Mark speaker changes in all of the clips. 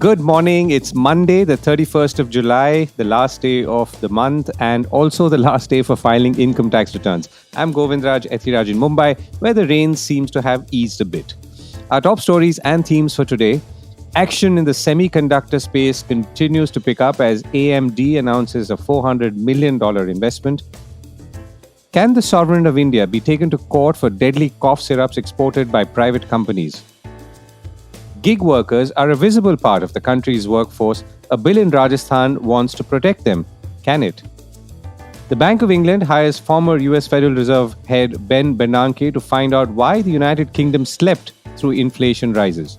Speaker 1: Good morning. It's Monday, the 31st of July, the last day of the month, and also the last day for filing income tax returns. I'm Govindraj Ethiraj in Mumbai, where the rain seems to have eased a bit. Our top stories and themes for today. Action in the semiconductor space continues to pick up as AMD announces a $400 million investment. Can the sovereign of India be taken to court for deadly cough syrups exported by private companies? Gig workers are a visible part of the country's workforce. A bill in Rajasthan wants to protect them. Can it? The Bank of England hires former US Federal Reserve head Ben Bernanke to find out why the United Kingdom slept through inflation rises.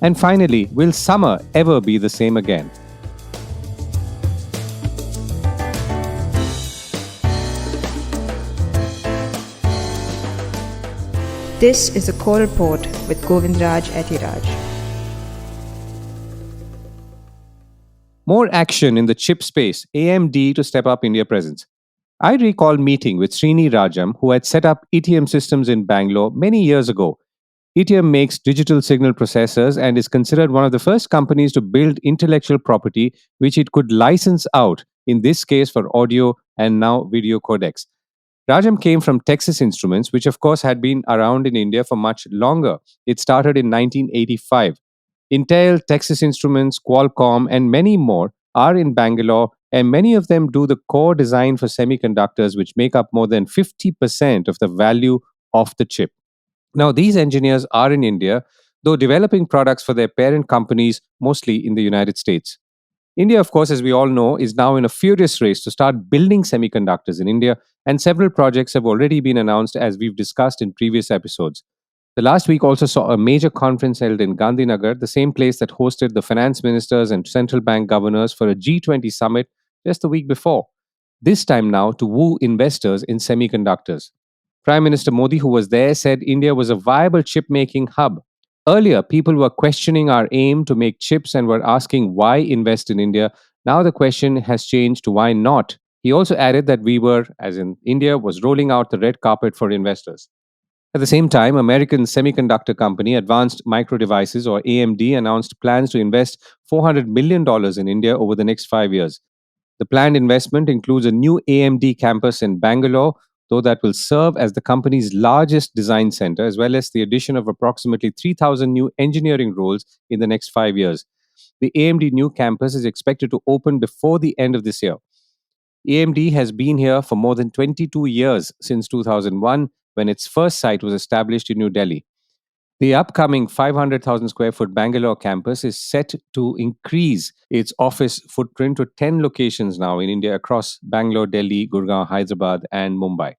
Speaker 1: And finally, will summer ever be the same again?
Speaker 2: This is a Core Report with Govindraj Ethiraj.
Speaker 1: More action in the chip space, AMD to step up India presence. I recall meeting with Srini Rajam, who had set up ETM systems in Bangalore many years ago. ETM makes digital signal processors and is considered one of the first companies to build intellectual property which it could license out, in this case for audio and now video codecs. Rajam came from Texas Instruments, which of course had been around in India for much longer. It started in 1985. Intel, Texas Instruments, Qualcomm, and many more are in Bangalore, and many of them do the core design for semiconductors, which make up more than 50% of the value of the chip. Now, these engineers are in India, though developing products for their parent companies, mostly in the United States. India, of course, as we all know, is now in a furious race to start building semiconductors in India, and several projects have already been announced as we've discussed in previous episodes. The last week also saw a major conference held in Gandhinagar, the same place that hosted the finance ministers and central bank governors for a G20 summit just the week before. This time now to woo investors in semiconductors. Prime Minister Modi, who was there, said India was a viable chip-making hub. Earlier, people were questioning our aim to make chips and were asking why invest in India. Now the question has changed to why not. He also added that we were, as in India, was rolling out the red carpet for investors. At the same time, American semiconductor company Advanced Micro Devices, or AMD, announced plans to invest $400 million in India over the next 5 years. The planned investment includes a new AMD campus in Bangalore, though that will serve as the company's largest design center, as well as the addition of approximately 3,000 new engineering roles in the next 5 years. The AMD new campus is expected to open before the end of this year. AMD has been here for more than 22 years, since 2001, when its first site was established in New Delhi. The upcoming 500,000 square foot Bangalore campus is set to increase its office footprint to 10 locations now in India across Bangalore, Delhi, Gurgaon, Hyderabad, and Mumbai.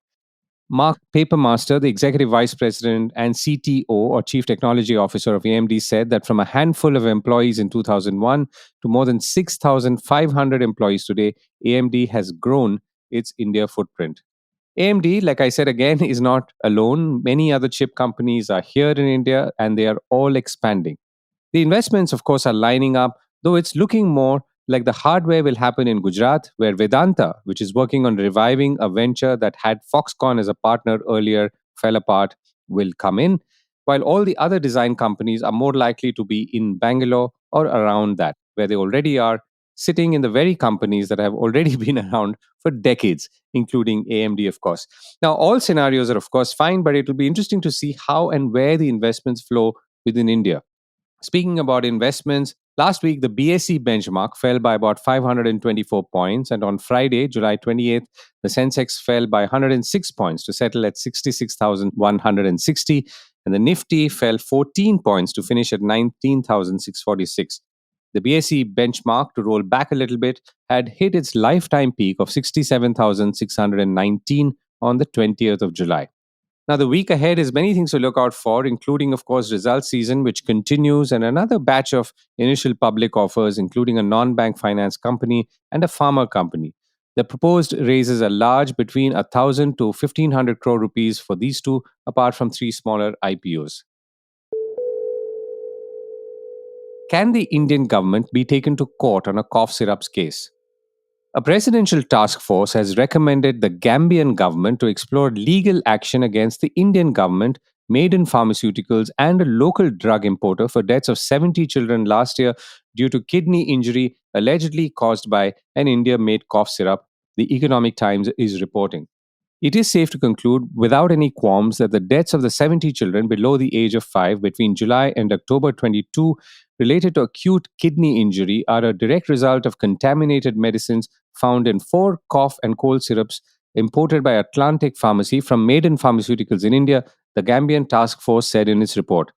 Speaker 1: Mark Papermaster, the executive vice president and CTO, or chief technology officer of AMD, said that from a handful of employees in 2001 to more than 6,500 employees today, AMD has grown its India footprint. AMD, like I said again, is not alone. Many other chip companies are here in India and they are all expanding. The investments, of course, are lining up, though it's looking more like the hardware will happen in Gujarat, where Vedanta, which is working on reviving a venture that had Foxconn as a partner earlier, fell apart, will come in, while all the other design companies are more likely to be in Bangalore or around that, where they already are, sitting in the very companies that have already been around for decades, including AMD, of course. Now, all scenarios are, of course, fine, but it will be interesting to see how and where the investments flow within India. Speaking about investments, last week the BSE benchmark fell by about 524 points, and on Friday, July 28th, the Sensex fell by 106 points to settle at 66,160, and the Nifty fell 14 points to finish at 19,646. The BSE benchmark, to roll back a little bit, had hit its lifetime peak of 67,619 on the 20th of July. Now, the week ahead is many things to look out for, including, of course, results season, which continues, and another batch of initial public offers, including a non-bank finance company and a pharma company. The proposed raises are large, between 1,000 to 1,500 crore rupees for these two, apart from 3 smaller IPOs. Can the Indian government be taken to court on a cough syrups case? A presidential task force has recommended the Gambian government to explore legal action against the Indian government, Maiden Pharmaceuticals, and a local drug importer for deaths of 70 children last year due to kidney injury allegedly caused by an India made cough syrup, the Economic Times is reporting. It is safe to conclude without any qualms that the deaths of the 70 children below the age of 5 between July and October 22 related to acute kidney injury are a direct result of contaminated medicines found in 4 cough and cold syrups imported by Atlantic Pharmacy from Maiden Pharmaceuticals in India, the Gambian task force said in its report.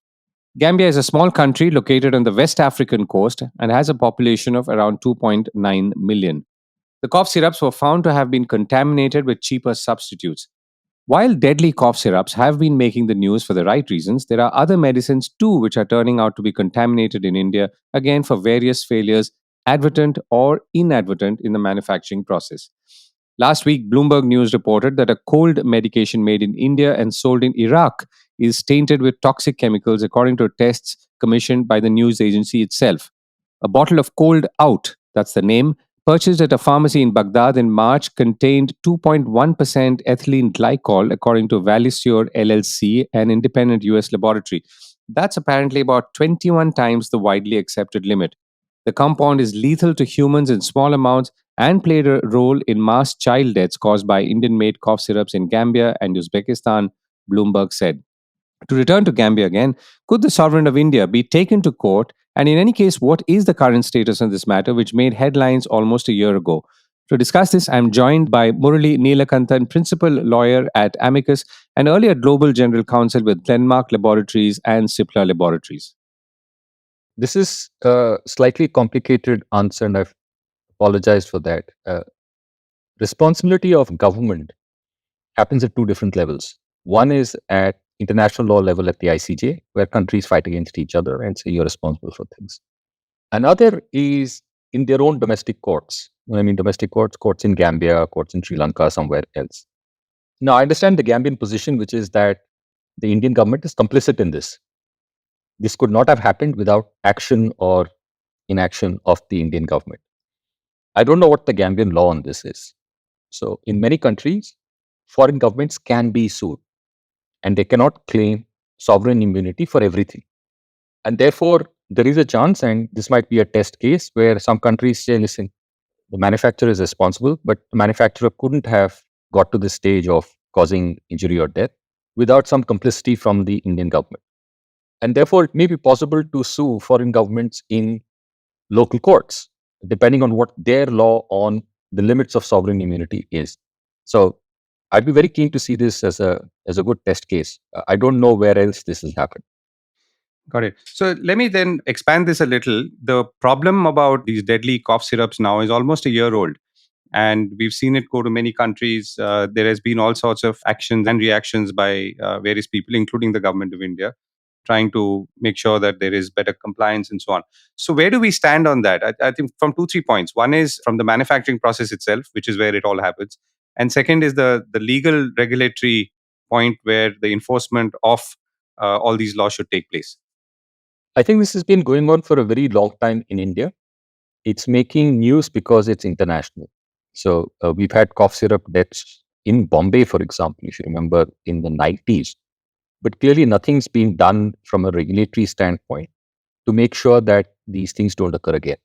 Speaker 1: Gambia is a small country located on the West African coast and has a population of around 2.9 million. The cough syrups were found to have been contaminated with cheaper substitutes. While deadly cough syrups have been making the news for the right reasons, there are other medicines too which are turning out to be contaminated in India, again for various failures, advertent or inadvertent, in the manufacturing process. Last week, Bloomberg News reported that a cold medication made in India and sold in Iraq is tainted with toxic chemicals, according to tests commissioned by the news agency itself. A bottle of Cold Out, that's the name, purchased at a pharmacy in Baghdad in March contained 2.1% ethylene glycol, according to Valisure LLC, an independent US laboratory. That's apparently about 21 times the widely accepted limit. The compound is lethal to humans in small amounts and played a role in mass child deaths caused by Indian made cough syrups in Gambia and Uzbekistan, Bloomberg said. To return to Gambia again, could the sovereign of India be taken to court? And in any case, what is the current status on this matter, which made headlines almost a year ago? To discuss this, I'm joined by Murali Neelakantan, principal lawyer at Amicus and earlier global general counsel with Glenmark Laboratories and Cipla Laboratories.
Speaker 3: This is a slightly complicated answer, and I've apologized for that. Responsibility of government happens at two different levels. One is at international law level at the ICJ, where countries fight against each other and say you're responsible for things. Another is in their own domestic courts. When I mean domestic courts, courts in Gambia, courts in Sri Lanka, somewhere else. Now, I understand the Gambian position, which is that the Indian government is complicit in this. This could not have happened without action or inaction of the Indian government. I don't know what the Gambian law on this is. So, in many countries, foreign governments can be sued and they cannot claim sovereign immunity for everything. And therefore, there is a chance, and this might be a test case, where some countries say, listen, the manufacturer is responsible, but the manufacturer couldn't have got to the stage of causing injury or death without some complicity from the Indian government. And therefore, it may be possible to sue foreign governments in local courts, depending on what their law on the limits of sovereign immunity is. So I'd be very keen to see this as a good test case. I don't know where else this has happened.
Speaker 1: Got it. So let me then expand this a little. The problem about these deadly cough syrups now is almost a year old. And we've seen it go to many countries. There has been all sorts of actions and reactions by various people, including the government of India, trying to make sure that there is better compliance and so on. So where do we stand on that? I think from 2, 3 points. One is from the manufacturing process itself, which is where it all happens. And second is the legal regulatory point where the enforcement of all these laws should take place.
Speaker 3: I think this has been going on for a very long time in India. It's making news because it's international. So we've had cough syrup deaths in Bombay, for example, if you remember, in the 90s. But clearly, nothing's being done from a regulatory standpoint to make sure that these things don't occur again.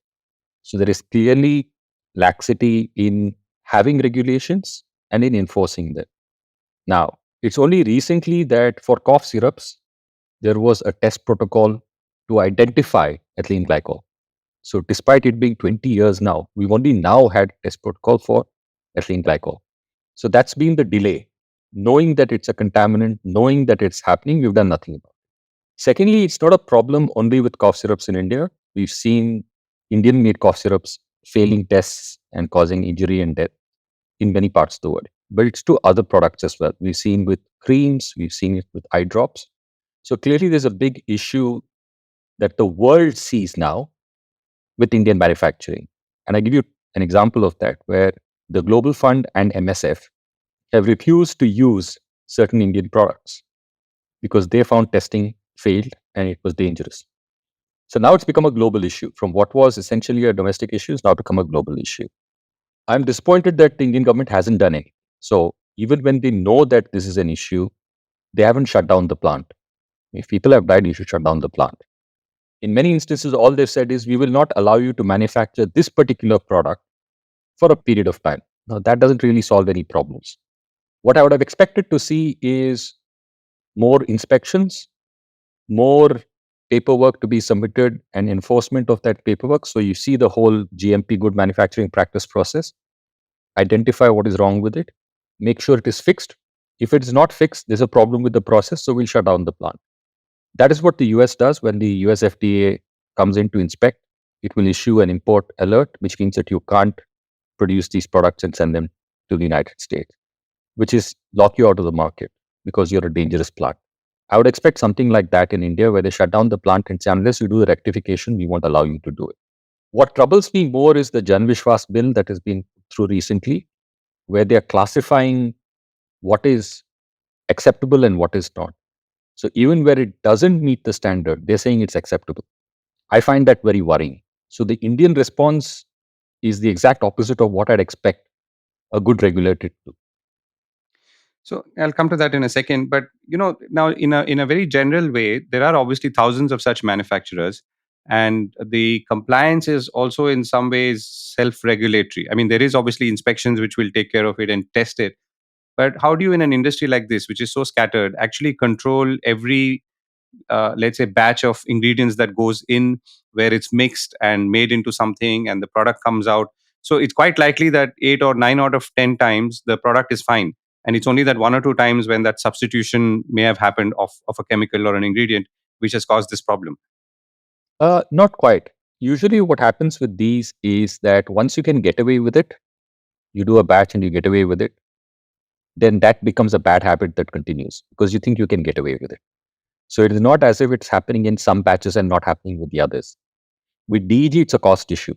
Speaker 3: So there is clearly laxity in having regulations and in enforcing them. Now, it's only recently that for cough syrups, there was a test protocol to identify ethylene glycol. So despite it being 20 years now, we've only now had test protocol for ethylene glycol. So that's been the delay. Knowing that it's a contaminant, knowing that it's happening, we've done nothing about it. Secondly, it's not a problem only with cough syrups in India. We've seen Indian-made cough syrups failing tests and causing injury and death in many parts of the world. But it's to other products as well. We've seen with creams, we've seen it with eye drops. So clearly there's a big issue that the world sees now with Indian manufacturing. And I give you an example of that, where the Global Fund and MSF have refused to use certain Indian products because they found testing failed and it was dangerous. So now it's become a global issue. From what was essentially a domestic issue, it's now become a global issue. I'm disappointed that the Indian government hasn't done anything. So even when they know that this is an issue, they haven't shut down the plant. If people have died, you should shut down the plant. In many instances, all they've said is, we will not allow you to manufacture this particular product for a period of time. Now, that doesn't really solve any problems. What I would have expected to see is more inspections, more paperwork to be submitted, and enforcement of that paperwork. So you see the whole GMP, good manufacturing practice process, identify what is wrong with it, make sure it is fixed. If it is not fixed, there's a problem with the process, so we'll shut down the plant. That is what the US does. When the US FDA comes in to inspect, it will issue an import alert, which means that you can't produce these products and send them to the United States, which is lock you out of the market because you're a dangerous plant. I would expect something like that in India, where they shut down the plant and say, unless you do the rectification, we won't allow you to do it. What troubles me more is the Jan Vishwas bill that has been through recently, where they are classifying what is acceptable and what is not. So even where it doesn't meet the standard, they're saying it's acceptable. I find that very worrying. So the Indian response is the exact opposite of what I'd expect a good regulator to do.
Speaker 1: So I'll come to that in a second. But now in a very general way, there are obviously thousands of such manufacturers, and the compliance is also in some ways self-regulatory. I mean, there is obviously inspections which will take care of it and test it. But how do you, in an industry like this, which is so scattered, actually control every let's say batch of ingredients that goes in, where it's mixed and made into something and the product comes out? So it's quite likely that 8 or 9 out of 10 times the product is fine, and it's only that 1 or 2 times when that substitution may have happened of a chemical or an ingredient which has caused this problem.
Speaker 3: Not quite. Usually what happens with these is that once you can get away with it, you do a batch and you get away with it, then that becomes a bad habit that continues because you think you can get away with it. So it is not as if it's happening in some batches and not happening with the others. With DEG, it's a cost issue.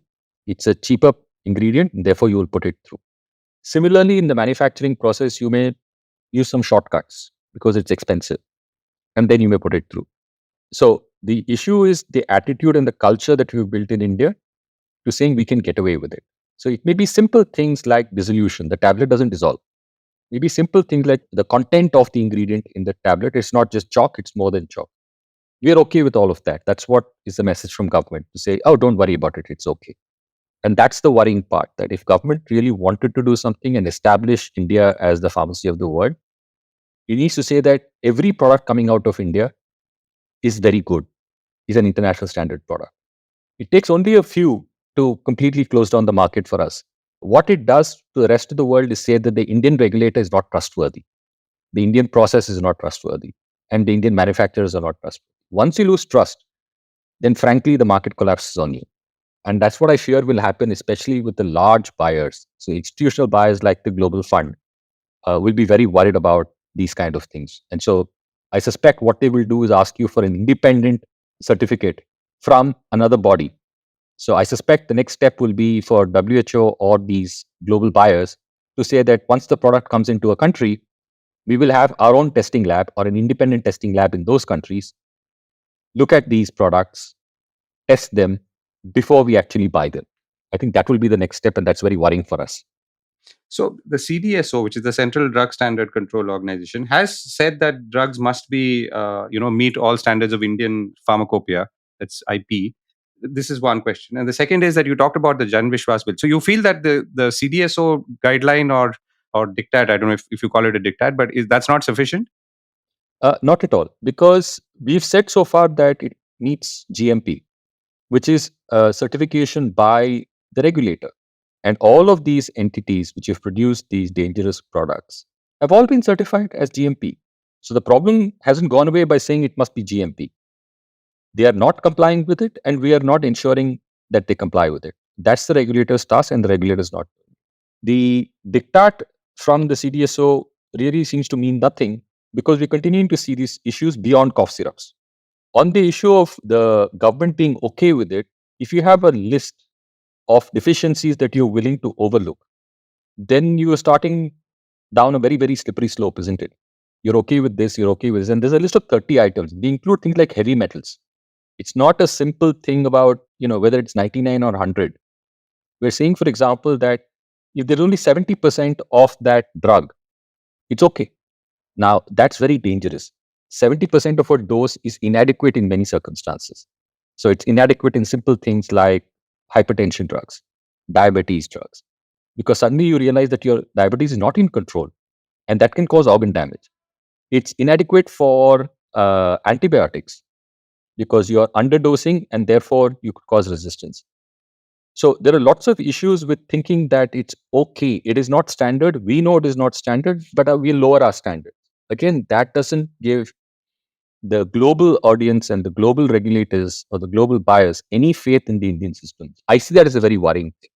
Speaker 3: It's a cheaper ingredient, and therefore you will put it through. Similarly, in the manufacturing process, you may use some shortcuts because it's expensive, and then you may put it through. So the issue is the attitude and the culture that we've built in India to saying we can get away with it. So it may be simple things like dissolution. The tablet doesn't dissolve. Maybe simple things like the content of the ingredient in the tablet. It's not just chalk, it's more than chalk. We are okay with all of that. That's what is the message from government, to say, oh, don't worry about it, it's okay. And that's the worrying part, that if government really wanted to do something and establish India as the pharmacy of the world, it needs to say that every product coming out of India is very good, is an international standard product. It takes only a few to completely close down the market for us. What it does to the rest of the world is say that the Indian regulator is not trustworthy. The Indian process is not trustworthy, and the Indian manufacturers are not trustworthy. Once you lose trust, then frankly, the market collapses on you. And that's what I fear will happen, especially with the large buyers. So institutional buyers like the Global Fund will be very worried about these kind of things. And so I suspect what they will do is ask you for an independent certificate from another body. So I suspect the next step will be for WHO or these global buyers to say that once the product comes into a country, we will have our own testing lab or an independent testing lab in those countries, look at these products, test them before we actually buy them. I think that will be the next step, and that's very worrying for us.
Speaker 1: So the CDSO, which is the Central Drug Standard Control Organization, has said that drugs must be, meet all standards of Indian pharmacopoeia. That's IP. This is one question, and the second is that you talked about the Jan Vishwas bill. So you feel that the CDSO guideline or diktat, I don't know if you call it a diktat, but that's not sufficient?
Speaker 3: Not at all, because we've said so far that it meets GMP, which is a certification by the regulator. And all of these entities which have produced these dangerous products have all been certified as GMP. So the problem hasn't gone away by saying it must be GMP. They are not complying with it, and we are not ensuring that they comply with it. That's the regulator's task, and the regulator is not. The diktat from the CDSO really seems to mean nothing, because we're continuing to see these issues beyond cough syrups. On the issue of the government being okay with it, if you have a list of deficiencies that you're willing to overlook, then you are starting down a very, very slippery slope, isn't it? You're okay with this, you're okay with this. And there's a list of 30 items. They include things like heavy metals. It's not a simple thing about, whether it's 99 or 100. We're saying, for example, that if there's only 70% of that drug, it's okay. Now, that's very dangerous. 70% of a dose is inadequate in many circumstances. So it's inadequate in simple things like hypertension drugs, diabetes drugs, because suddenly you realize that your diabetes is not in control and that can cause organ damage. It's inadequate for antibiotics because you're underdosing and therefore you could cause resistance. So there are lots of issues with thinking that it's okay. It is not standard. We know it is not standard, but we'll lower our standards. Again, that doesn't give the global audience and the global regulators or the global buyers any faith in the Indian system. I see that as a very worrying thing.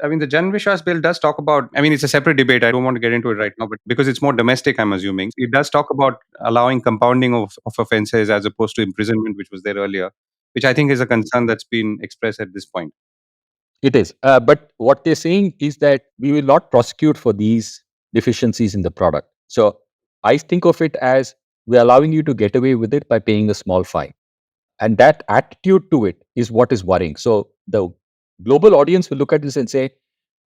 Speaker 1: I mean, the Jan Vishwas bill does talk about, I mean, it's a separate debate. I don't want to get into it right now, but because it's more domestic, I'm assuming. It does talk about allowing compounding of offenses as opposed to imprisonment, which was there earlier, which I think is a concern that's been expressed at this point.
Speaker 3: It is. But what they're saying is that we will not prosecute for these deficiencies in the product. So I think of it as we're allowing you to get away with it by paying a small fine. And that attitude to it is what is worrying. So the global audience will look at this and say,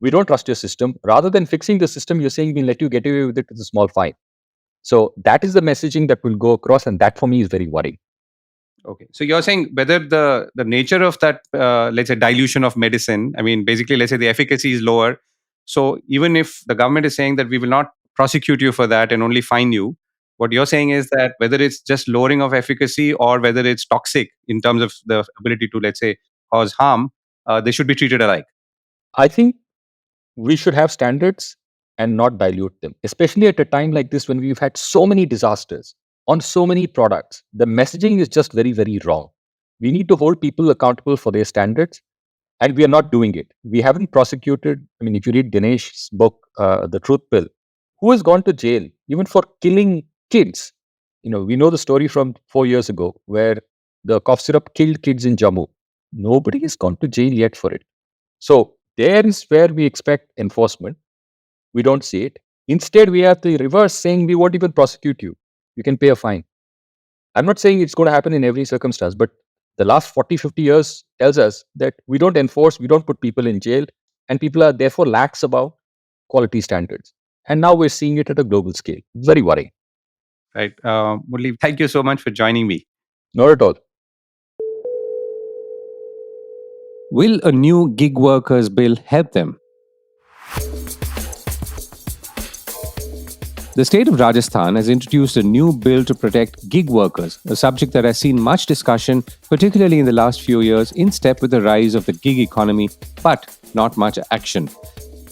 Speaker 3: we don't trust your system. Rather than fixing the system, you're saying we'll let you get away with it with a small fine. So that is the messaging that will go across. And that for me is very worrying.
Speaker 1: Okay. So you're saying whether the nature of that, let's say, dilution of medicine, I mean, basically, let's say the efficacy is lower. So even if the government is saying that we will not prosecute you for that and only fine you, what you're saying is that whether it's just lowering of efficacy or whether it's toxic in terms of the ability to, let's say, cause harm, they should be treated alike.
Speaker 3: I think we should have standards and not dilute them, especially at a time like this when we've had so many disasters on so many products. The messaging is just very, very wrong. We need to hold people accountable for their standards, and we are not doing it. We haven't prosecuted. I mean, if you read Dinesh's book, The Truth Pill, who has gone to jail even for killing kids? We know the story from 4 years ago where the cough syrup killed kids in Jammu. Nobody has gone to jail yet for it. So there is where we expect enforcement. We don't see it. Instead, we have the reverse saying we won't even prosecute you. You can pay a fine. I'm not saying it's going to happen in every circumstance, but the last 40, 50 years tells us that we don't enforce, we don't put people in jail, and people are therefore lax about quality standards. And now we're seeing it at a global scale. Very worrying.
Speaker 1: Right. Murali, thank you so much for joining me.
Speaker 3: Not at all.
Speaker 1: Will a new gig workers bill help them? The state of Rajasthan has introduced a new bill to protect gig workers, a subject that has seen much discussion, particularly in the last few years, in step with the rise of the gig economy, but not much action.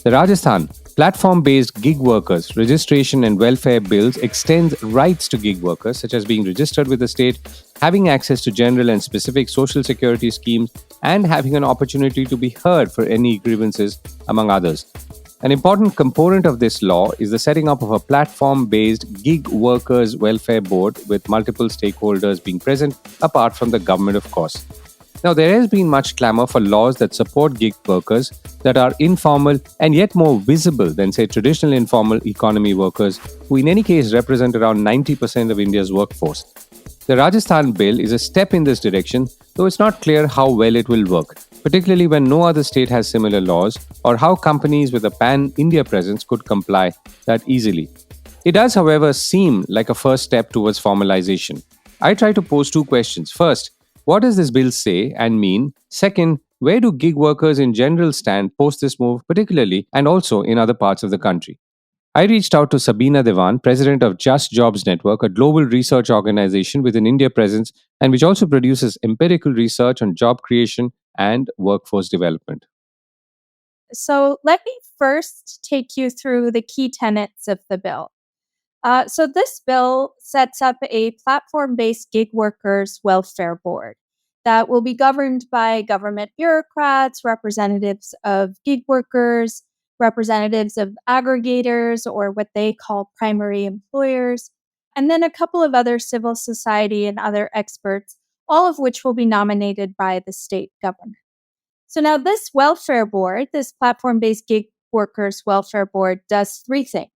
Speaker 1: The Rajasthan Platform-Based Gig Workers Registration and Welfare Bills extends rights to gig workers, such as being registered with the state, having access to general and specific social security schemes, and having an opportunity to be heard for any grievances, among others. An important component of this law is the setting up of a platform-based gig workers welfare board with multiple stakeholders being present, apart from the government, of course. Now, there has been much clamor for laws that support gig workers that are informal and yet more visible than, say, traditional informal economy workers, who in any case represent around 90% of India's workforce. The Rajasthan bill is a step in this direction, though it's not clear how well it will work, particularly when no other state has similar laws, or how companies with a pan-India presence could comply that easily. It does, however, seem like a first step towards formalization. I try to pose two questions. First, what does this bill say and mean? Second, where do gig workers in general stand post this move, particularly and also in other parts of the country? I reached out to Sabina Dewan, president of JustJobs Network, a global research organization with an India presence and which also produces empirical research on job creation and workforce development.
Speaker 4: So let me first take you through the key tenets of the bill. So this bill sets up a platform-based gig workers welfare board that will be governed by government bureaucrats, representatives of gig workers, representatives of aggregators or what they call primary employers, and then a couple of other civil society and other experts, all of which will be nominated by the state government. So now this welfare board, this platform-based gig workers welfare board, does three things.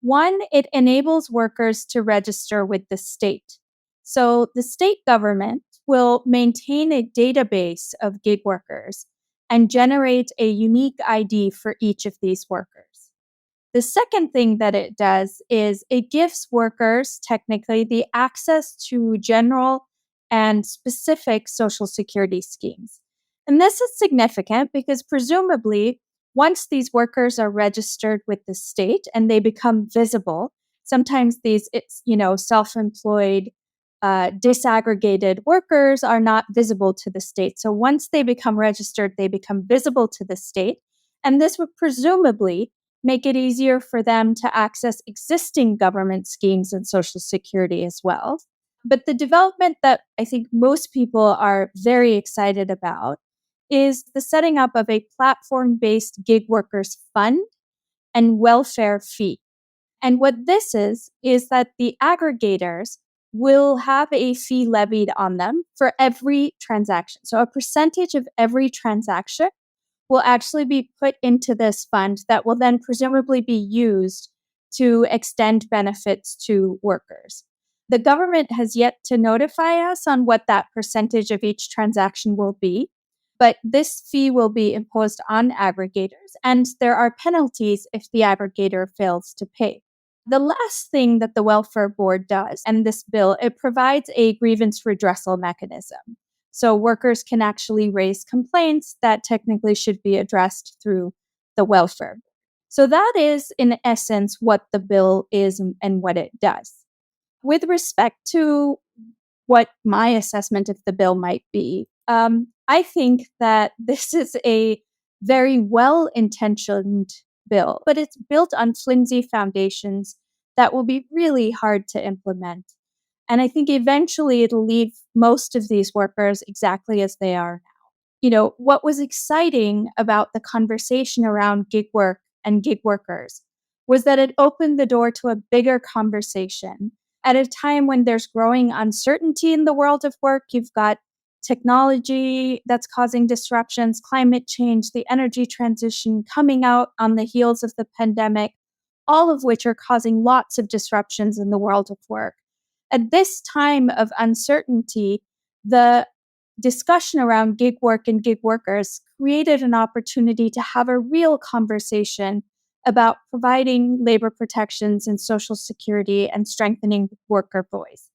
Speaker 4: One, it enables workers to register with the state. So the state government will maintain a database of gig workers and generate a unique ID for each of these workers. The second thing that it does is it gives workers technically the access to general and specific Social Security schemes. And this is significant because presumably, once these workers are registered with the state and they become visible, sometimes these self-employed disaggregated workers are not visible to the state. So once they become registered, they become visible to the state. And this would presumably make it easier for them to access existing government schemes and Social Security as well. But the development that I think most people are very excited about is the setting up of a platform-based gig workers fund and welfare fee. And what this is that the aggregators will have a fee levied on them for every transaction. So a percentage of every transaction will actually be put into this fund that will then presumably be used to extend benefits to workers. The government has yet to notify us on what that percentage of each transaction will be, but this fee will be imposed on aggregators, and there are penalties if the aggregator fails to pay. The last thing that the Welfare Board does, and this bill, it provides a grievance redressal mechanism. So workers can actually raise complaints that technically should be addressed through the welfare. So that is, in essence, what the bill is and what it does. With respect to what my assessment of the bill might be, I think that this is a very well-intentioned bill, but it's built on flimsy foundations that will be really hard to implement. And I think eventually it'll leave most of these workers exactly as they are now. What was exciting about the conversation around gig work and gig workers was that it opened the door to a bigger conversation at a time when there's growing uncertainty in the world of work. You've got technology that's causing disruptions, climate change, the energy transition coming out on the heels of the pandemic, all of which are causing lots of disruptions in the world of work. At this time of uncertainty, the discussion around gig work and gig workers created an opportunity to have a real conversation about providing labor protections and Social Security and strengthening worker voice.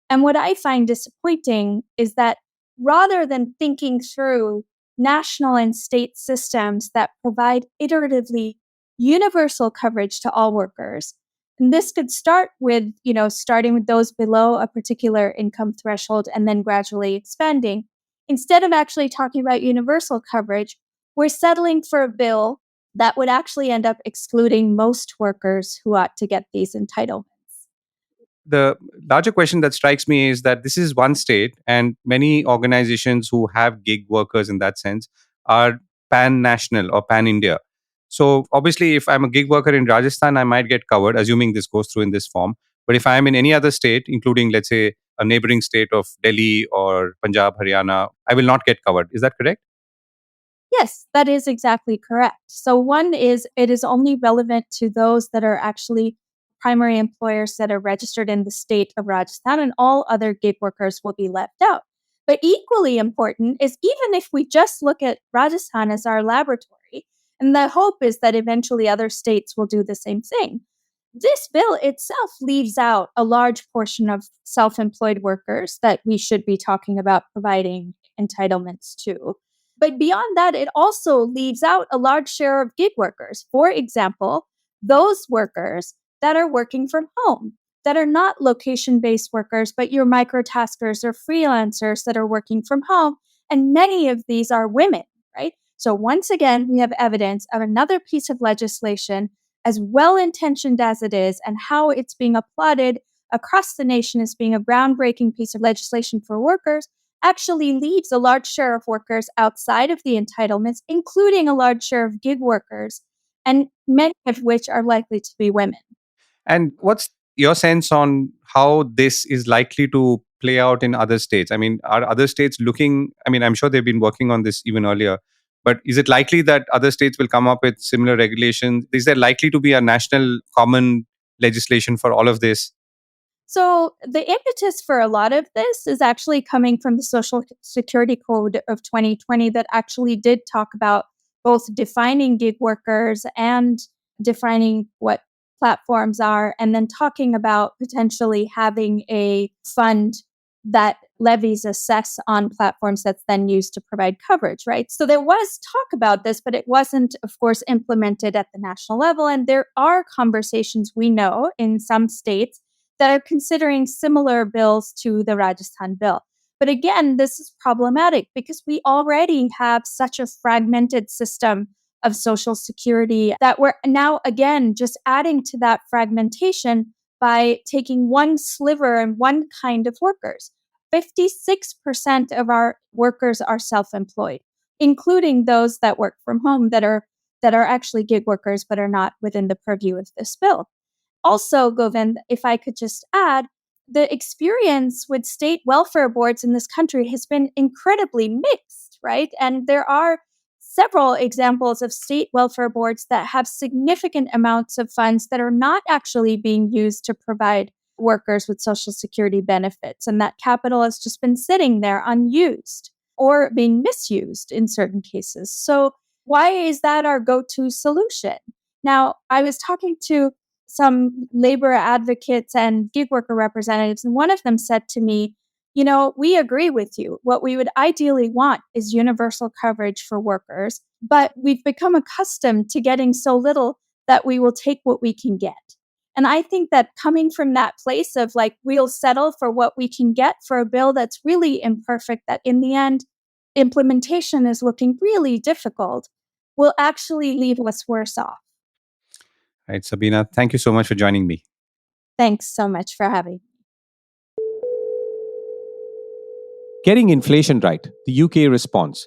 Speaker 4: And what I find disappointing is that rather than thinking through national and state systems that provide iteratively universal coverage to all workers, and this could start with, starting with those below a particular income threshold and then gradually expanding. Instead of actually talking about universal coverage, we're settling for a bill that would actually end up excluding most workers who ought to get these entitlements.
Speaker 1: The larger question that strikes me is that this is one state, and many organizations who have gig workers in that sense are pan national or pan India. So, obviously, if I'm a gig worker in Rajasthan, I might get covered, assuming this goes through in this form. But if I'm in any other state, including, let's say, a neighboring state of Delhi or Punjab, Haryana, I will not get covered. Is that correct?
Speaker 4: Yes, that is exactly correct. So one is it is only relevant to those that are actually primary employers that are registered in the state of Rajasthan, and all other gig workers will be left out. But equally important is even if we just look at Rajasthan as our laboratory, and the hope is that eventually other states will do the same thing. This bill itself leaves out a large portion of self-employed workers that we should be talking about providing entitlements to. But beyond that, it also leaves out a large share of gig workers. For example, those workers that are working from home, that are not location-based workers, but your microtaskers or freelancers that are working from home. And many of these are women, right? So once again, we have evidence of another piece of legislation, as well-intentioned as it is, and how it's being applauded across the nation as being a groundbreaking piece of legislation for workers, actually leaves a large share of workers outside of the entitlements, including a large share of gig workers, and many of which are likely to be women.
Speaker 1: And what's your sense on how this is likely to play out in other states? I mean, are other states looking? I mean, I'm sure they've been working on this even earlier, but is it likely that other states will come up with similar regulations? Is there likely to be a national common legislation for all of this?
Speaker 4: So the impetus for a lot of this is actually coming from the Social Security Code of 2020 that actually did talk about both defining gig workers and defining what platforms are, and then talking about potentially having a fund that levies a cess on platforms that's then used to provide coverage, right? So there was talk about this, but it wasn't, of course, implemented at the national level. And there are conversations we know in some states that are considering similar bills to the Rajasthan bill. But again, this is problematic because we already have such a fragmented system of Social Security that we're now, again, just adding to that fragmentation by taking one sliver and one kind of workers. 56% of our workers are self-employed, including those that work from home that are actually gig workers but are not within the purview of this bill. Also, Govind, if I could just add, the experience with state welfare boards in this country has been incredibly mixed, right? And there are several examples of state welfare boards that have significant amounts of funds that are not actually being used to provide workers with Social Security benefits. And that capital has just been sitting there unused or being misused in certain cases. So, why is that our go to solution? Now, I was talking to some labor advocates and gig worker representatives, and one of them said to me, we agree with you. What we would ideally want is universal coverage for workers, but we've become accustomed to getting so little that we will take what we can get. And I think that coming from that place of we'll settle for what we can get for a bill that's really imperfect, that in the end, implementation is looking really difficult, will actually leave us worse off.
Speaker 1: Right, Sabina, thank you so much for joining me.
Speaker 4: Thanks so much for having me.
Speaker 1: Getting inflation right, the UK response.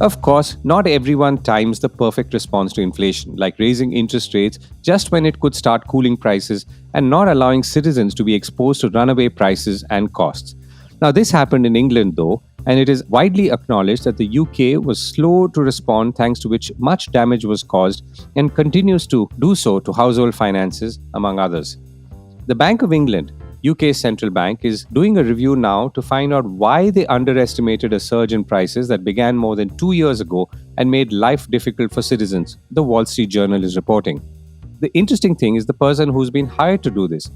Speaker 1: Of course, not everyone times the perfect response to inflation, like raising interest rates just when it could start cooling prices and not allowing citizens to be exposed to runaway prices and costs. Now, this happened in England, though, and it is widely acknowledged that the UK was slow to respond, thanks to which much damage was caused and continues to do so to household finances, among others. The Bank of England, UK's central bank, is doing a review now to find out why they underestimated a surge in prices that began more than 2 years ago and made life difficult for citizens, the Wall Street Journal is reporting. The interesting thing is the person who's been hired to do this.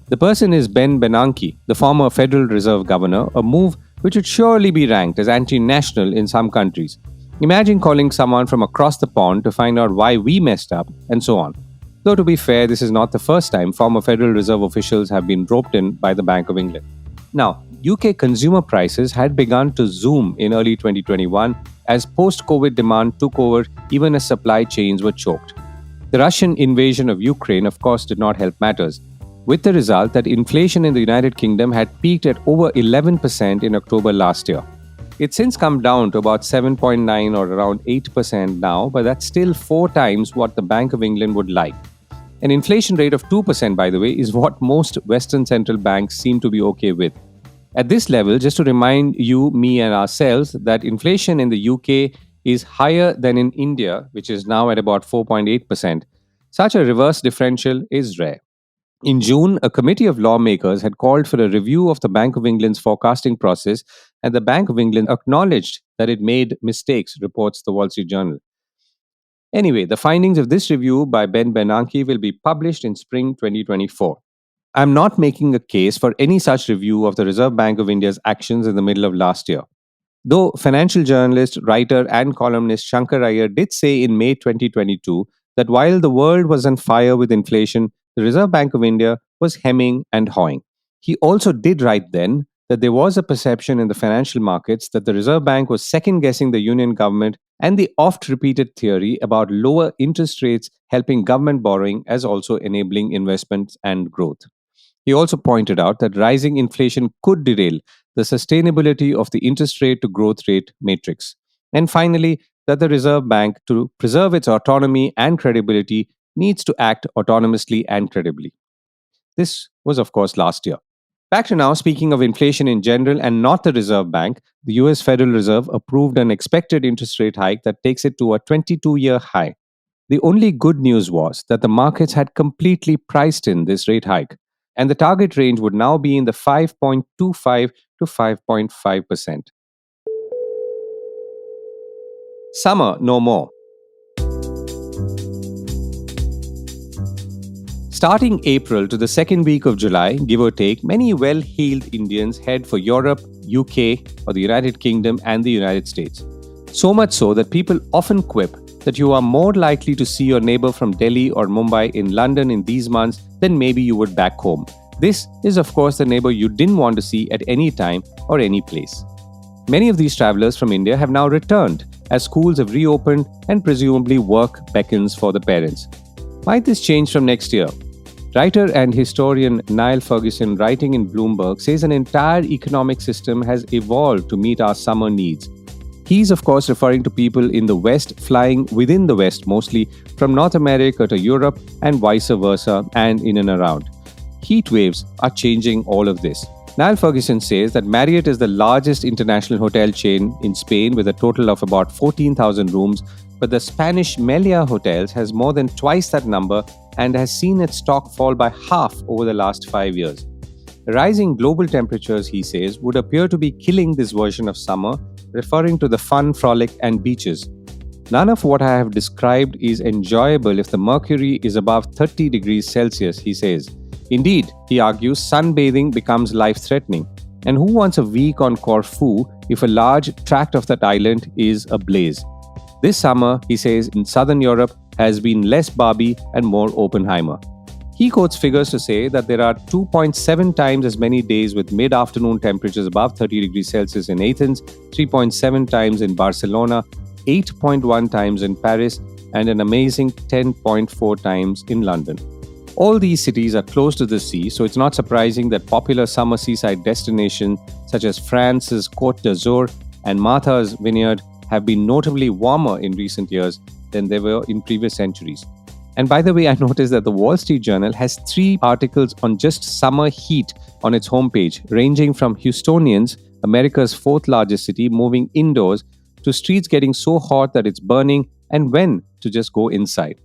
Speaker 1: The person is Ben Bernanke, the former Federal Reserve Governor, a move which would surely be ranked as anti-national in some countries. Imagine calling someone from across the pond to find out why we messed up, and so on. Though to be fair, this is not the first time former Federal Reserve officials have been roped in by the Bank of England. Now, UK consumer prices had begun to zoom in early 2021 as post-COVID demand took over even as supply chains were choked. The Russian invasion of Ukraine, of course, did not help matters, with the result that inflation in the United Kingdom had peaked at over 11% in October last year. It's since come down to about 7.9 or around 8% now, but that's still 4 times what the Bank of England would like. An inflation rate of 2%, by the way, is what most Western central banks seem to be okay with. At this level, just to remind you, me and ourselves, that inflation in the UK is higher than in India, which is now at about 4.8%. Such a reverse differential is rare. In June, a committee of lawmakers had called for a review of the Bank of England's forecasting process, and the Bank of England acknowledged that it made mistakes, reports the Wall Street Journal. Anyway, the findings of this review by Ben Bernanke will be published in spring 2024. I'm not making a case for any such review of the Reserve Bank of India's actions in the middle of last year. Though financial journalist, writer, and columnist Shankar Iyer did say in May 2022 that while the world was on fire with inflation, the Reserve Bank of India was hemming and hawing. He also did write then that there was a perception in the financial markets that the Reserve Bank was second-guessing the union government, and the oft-repeated theory about lower interest rates helping government borrowing as also enabling investments and growth. He also pointed out that rising inflation could derail the sustainability of the interest rate to growth rate matrix. And finally, that the Reserve Bank, to preserve its autonomy and credibility, needs to act autonomously and credibly. This was, of course, last year. Back to now, speaking of inflation in general and not the Reserve Bank, the US Federal Reserve approved an expected interest rate hike that takes it to a 22-year high. The only good news was that the markets had completely priced in this rate hike, and the target range would now be in the 5.25 to 5.5%. Summer no more. Starting April to the second week of July, give or take, many well-heeled Indians head for Europe, UK, or the United Kingdom and the United States. So much so that people often quip that you are more likely to see your neighbor from Delhi or Mumbai in London in these months than maybe you would back home. This is, of course, the neighbor you didn't want to see at any time or any place. Many of these travelers from India have now returned as schools have reopened and presumably work beckons for the parents. Might this change from next year? Writer and historian Niall Ferguson, writing in Bloomberg, says an entire economic system has evolved to meet our summer needs. He's, of course, referring to people in the West flying within the West, mostly from North America to Europe and vice versa, and in and around. Heat waves are changing all of this. Niall Ferguson says that Marriott is the largest international hotel chain in Spain with a total of about 14,000 rooms, but the Spanish Meliá Hotels has more than twice that number and has seen its stock fall by half over the last 5 years. Rising global temperatures, he says, would appear to be killing this version of summer, referring to the fun, frolic, and beaches. None of what I have described is enjoyable if the mercury is above 30 degrees Celsius, he says. Indeed, he argues, sunbathing becomes life-threatening. And who wants a week on Corfu if a large tract of that island is ablaze? This summer, he says, in southern Europe has been less Barbie and more Oppenheimer. He quotes figures to say that there are 2.7 times as many days with mid-afternoon temperatures above 30 degrees Celsius in Athens, 3.7 times in Barcelona, 8.1 times in Paris, and an amazing 10.4 times in London. All these cities are close to the sea, so it's not surprising that popular summer seaside destinations such as France's Côte d'Azur and Martha's Vineyard have been notably warmer in recent years than they were in previous centuries. And by the way, I noticed that the Wall Street Journal has 3 articles on just summer heat on its homepage, ranging from Houstonians, America's 4th largest city, moving indoors, to streets getting so hot that it's burning, and when to just go inside.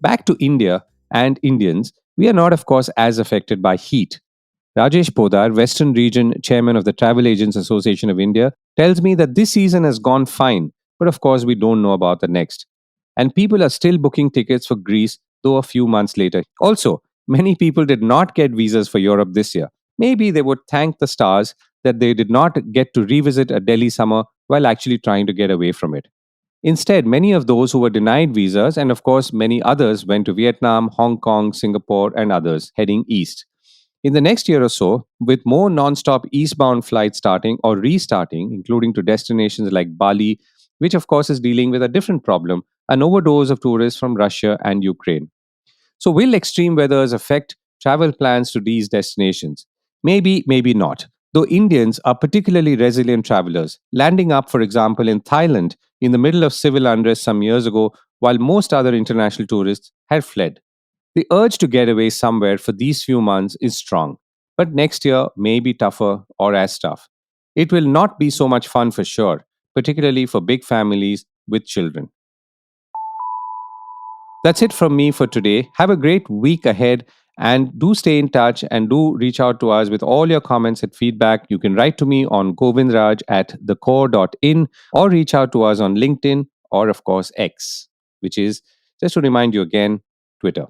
Speaker 1: Back to India and Indians, we are not, of course, as affected by heat. Rajesh Podar, Western Region Chairman of the Travel Agents Association of India, tells me that this season has gone fine, but of course we don't know about the next. And people are still booking tickets for Greece, though a few months later. Also, many people did not get visas for Europe this year. Maybe they would thank the stars that they did not get to revisit a Delhi summer while actually trying to get away from it. Instead, many of those who were denied visas, and of course many others, went to Vietnam, Hong Kong, Singapore, and others, heading east. In the next year or so, with more non-stop eastbound flights starting or restarting, including to destinations like Bali, which of course is dealing with a different problem, an overdose of tourists from Russia and Ukraine. So will extreme weathers affect travel plans to these destinations? Maybe, maybe not. Though Indians are particularly resilient travelers, landing up, for example, in Thailand in the middle of civil unrest some years ago, while most other international tourists had fled. The urge to get away somewhere for these few months is strong, but next year may be tougher or as tough. It will not be so much fun for sure, particularly for big families with children. That's it from me for today. Have a great week ahead and do stay in touch and do reach out to us with all your comments and feedback. You can write to me on govindraj@thecore.in or reach out to us on LinkedIn or, of course, X, which is, just to remind you again, Twitter.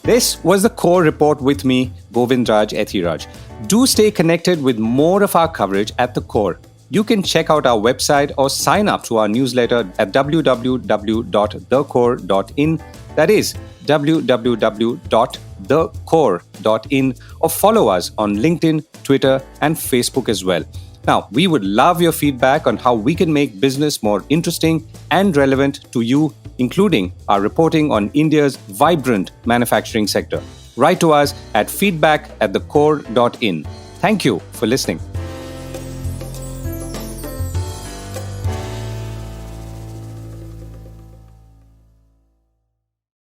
Speaker 1: This was the Core Report with me, Govindraj Ethiraj. Do stay connected with more of our coverage at the Core. You can check out our website or sign up to our newsletter at www.thecore.in. That is www.thecore.in, or follow us on LinkedIn, Twitter, and Facebook as well. Now, we would love your feedback on how we can make business more interesting and relevant to you, including our reporting on India's vibrant manufacturing sector. Write to us at feedback@thecore.in. Thank you for listening.